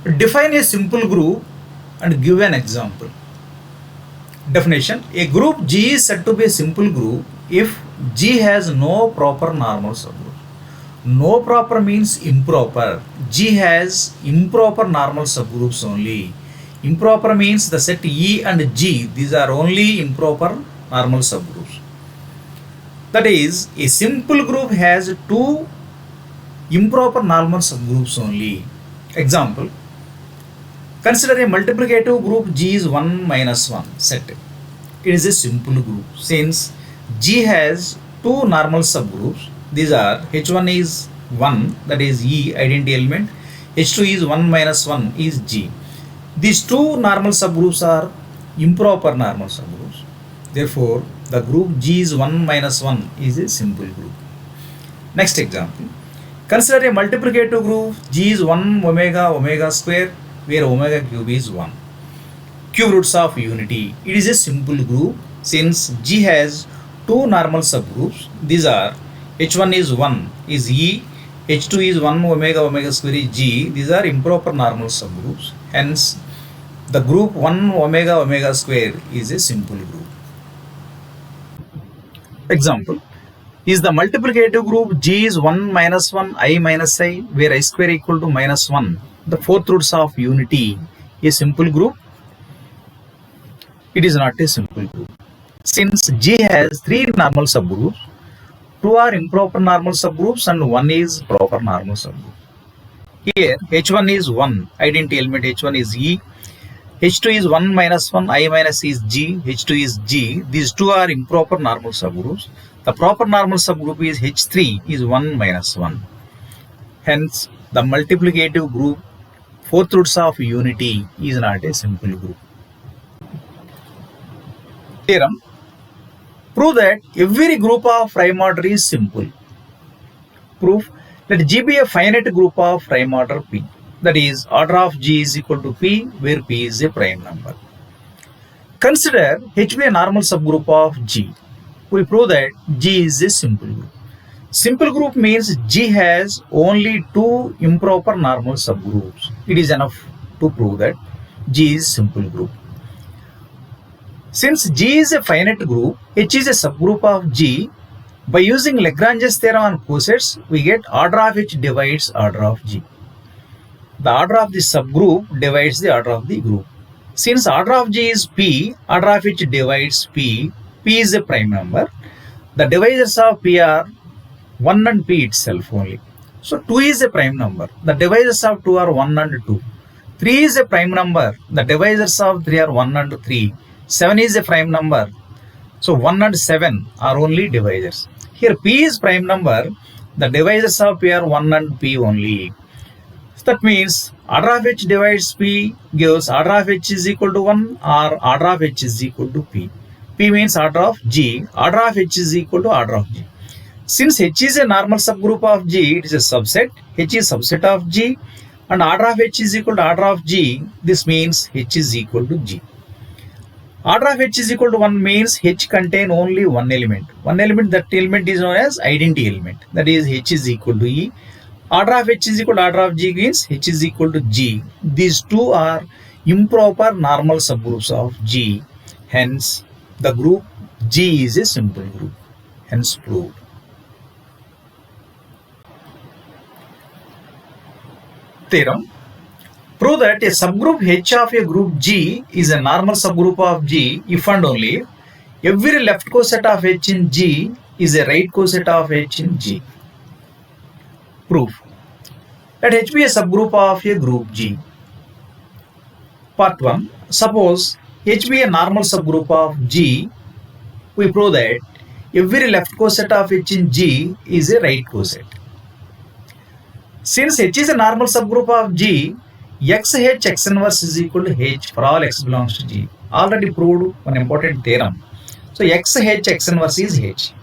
Define a simple group and give an example. Definition: a group G is said to be a simple group if G has no proper normal subgroup. No proper means improper. G has improper normal subgroups only. Improper means the set E and G, these are only improper normal subgroups. That is, a simple group has two improper normal subgroups only. Example: consider a multiplicative group G is 1 minus 1 set. It is a simple group since G has two normal subgroups. These are H1 is 1, that is E, identity element. H2 is 1 minus 1 is G. These two normal subgroups are improper normal subgroups. Therefore, the group G is 1 minus 1 is a simple group. Next example. Consider a multiplicative group G is 1 omega omega square where omega cube is 1. Cube roots of unity. It is a simple group since G has two normal subgroups. These are H1 is 1 is E, H2 is 1 omega omega square is G. These are improper normal subgroups. Hence, the group 1 omega omega square is a simple group. Example: is the multiplicative group G is 1 minus 1 I minus I where I square equal to minus 1, the fourth roots of unity, a simple group? It is not a simple group. Since G has three normal subgroups, two are improper normal subgroups and one is proper normal subgroup. Here H1 is 1, identity element H1 is E, H2 is 1 minus 1, I minus is G, H2 is G. These two are improper normal subgroups. The proper normal subgroup is H3 is 1 minus 1. Hence, the multiplicative group fourth roots of unity is not a simple group. Theorem: prove that every group of prime order is simple. Proof: let G be a finite group of prime order P. That is, order of G is equal to P where P is a prime number. Consider H be a normal subgroup of G. We prove that G is a simple group. Simple group means G has only two improper normal subgroups. It is enough to prove that G is simple group. Since G is a finite group, H is a subgroup of G. By using Lagrange's theorem on cosets, we get order of H divides order of G. The order of the subgroup divides the order of the group. Since order of G is P, order of H divides P. P is a prime number. The divisors of P are 1 and P itself only. So 2 is a prime number. The divisors of 2 are 1 and 2. 3 is a prime number. The divisors of 3 are 1 and 3. 7 is a prime number. So 1 and 7 are only divisors. Here P is prime number. The divisors of P are 1 and P only. So that means order of H divides P gives order of H is equal to 1 or order of H is equal to P. P means order of G. Order of H is equal to order of G. Since H is a normal subgroup of G, it is a subset. H is subset of G and order of H is equal to order of G. This means H is equal to G. Order of H is equal to 1 means H contain only one element. One element, that element is known as identity element. That is H is equal to E. Order of H is equal to order of G means H is equal to G. These two are improper normal subgroups of G. Hence, the group G is a simple group. Hence proved. Theorem: prove that a subgroup H of a group G is a normal subgroup of G if and only every left coset of H in G is a right coset of H in G. Proof: let H be a subgroup of a group G. Part 1. Suppose H be a normal subgroup of G. We prove that every left coset of H in G is a right coset. Since H is a normal subgroup of G, XH X inverse is equal to H for all X belongs to G. Already proved one important theorem. So XH X inverse is H.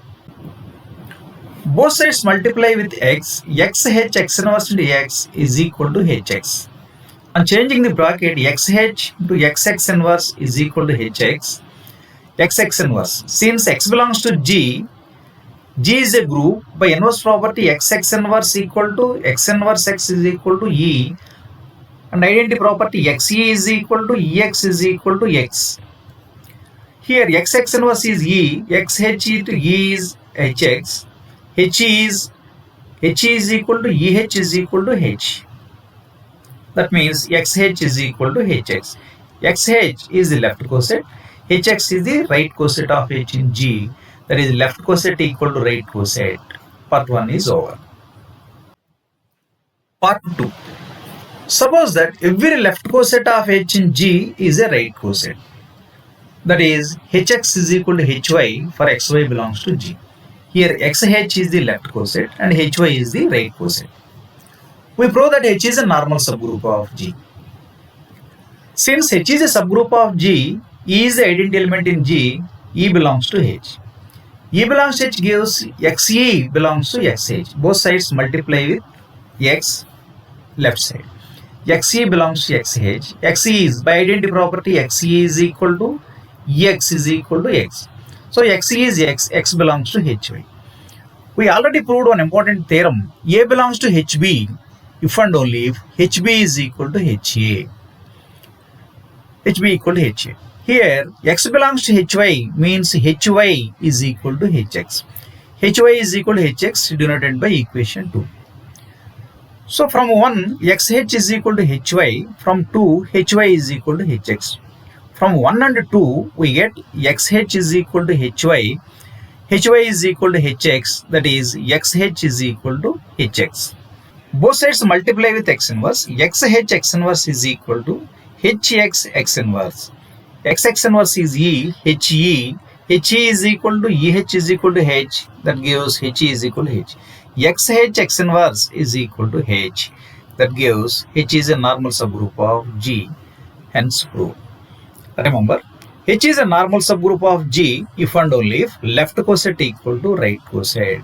Both sides multiply with X. XH X inverse into X is equal to HX. On changing the bracket, XH to XX inverse is equal to HX. XX inverse. Since X belongs to G, G is a group. By inverse property, XX inverse equal to X inverse X is equal to E. and identity property xe is equal to ex is equal to x. Here xx inverse is e, xh to e is hx, he is equal to eh is equal to h. That means xh is equal to hx. Xh is the left coset, hx is the right coset of h in G. That is left coset equal to right coset. Part 1 is over. Part 2. Suppose that every left coset of h in G is a right coset. That is hx is equal to hy for xy belongs to G. Here xh is the left coset and hy is the right coset. We prove that h is a normal subgroup of G. Since h is a subgroup of G, E is the identity element in G, E belongs to H. E belongs to H gives xe belongs to xh. Both sides multiply with x, left side. Xe belongs to xh. Xe is, by identity property, xe is equal to ex is equal to x. So xe is x belongs to hy. We already proved one important theorem. A belongs to hb if and only if hb is equal to ha. hb equal to ha. Here x belongs to hy means hy is equal to hx. Hy is equal to hx denoted by equation 2. So from 1 xh is equal to hy, from 2 hy is equal to hx. From 1 and 2 we get xh is equal to hy is equal to hx, that is xh is equal to hx. Both sides multiply with x inverse. Xh x inverse is equal to hx x inverse. Xx inverse is e, he is equal to eh is equal to h, that gives he is equal to h. Xh x inverse is equal to h, that gives h is a normal subgroup of G, hence proof. Remember, H is a normal subgroup of G if and only if left coset equal to right coset.